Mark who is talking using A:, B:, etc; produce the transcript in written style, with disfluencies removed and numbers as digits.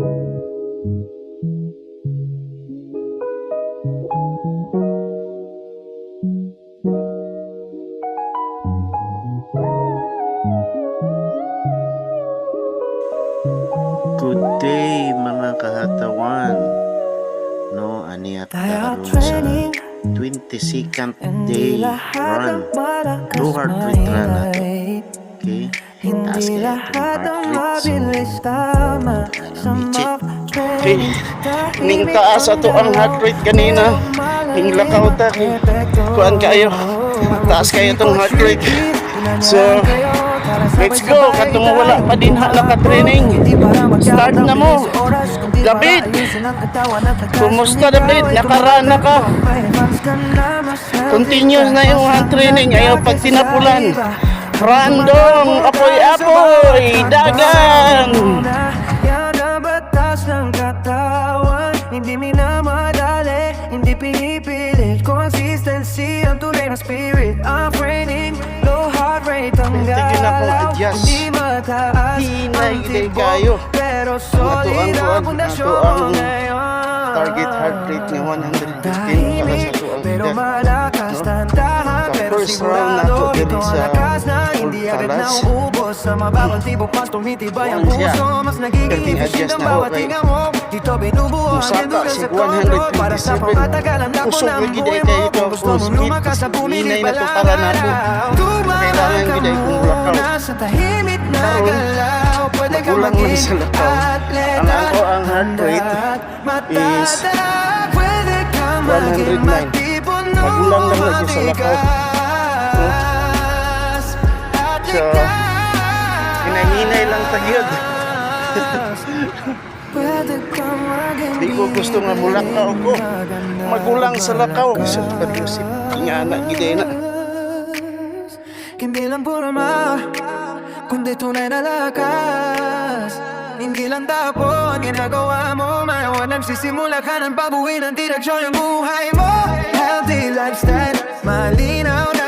A: Good day mga kahatawan. No, aniya karon sa 22nd day run. Low heart rate run nato. Okay? Taas kayo itong heart rate. So, okay. Ning taas ato ang heart rate kanina. Ning lakaw ta. Kuan kayo. Taas kayo itong heart rate. So, let's go. Katong wala pa din naka-training. Start na mo. David, kumusta David? Nakarana ka. Continuous na yung training. Ayaw pag tinapulan. Random, apoy-apoy, dagan. Hindi minamadali, hindi pinipilit. Consistency ang tunay na spirit. I'm training, low heart rate ang galaw. Hindi mataas ang tibok, pero solid ang pundasyon ngayon. Target heart rate nga 115 para sa tuang
B: pero malakas tantahan. Pero sigurado ito ang lakas na hindi agad na uubos. Sa mababang tibok mas tumitibay ang puso. Mas nagiging efficient ang bawat tinga mo. Dito binubuo ang endurance sa control. Para sa pangmatagalan na po ng buhay mo. Kung gusto mong lumakas sa bumili palalaw. Tumahan ka muna sa tahimik na galaw. Pwede ka maging atleta
A: ang heart rate is
B: pwede ka maging
A: 109. Magulang lang lagi sa lakaw. So, hinahinay lang tagyod. Di ko gusto nga mulakaw ko. Magulang sa lakaw. So, pag-usip. Nga anak, giday na.
B: Hindi lang purama, kundi tunay na lakas. Hindi lang tapo ang ginagawa mo. Manawa nagsisimula ka ng babuin ang direksyon ng buhay mo. Healthy lifestyle, malinaw na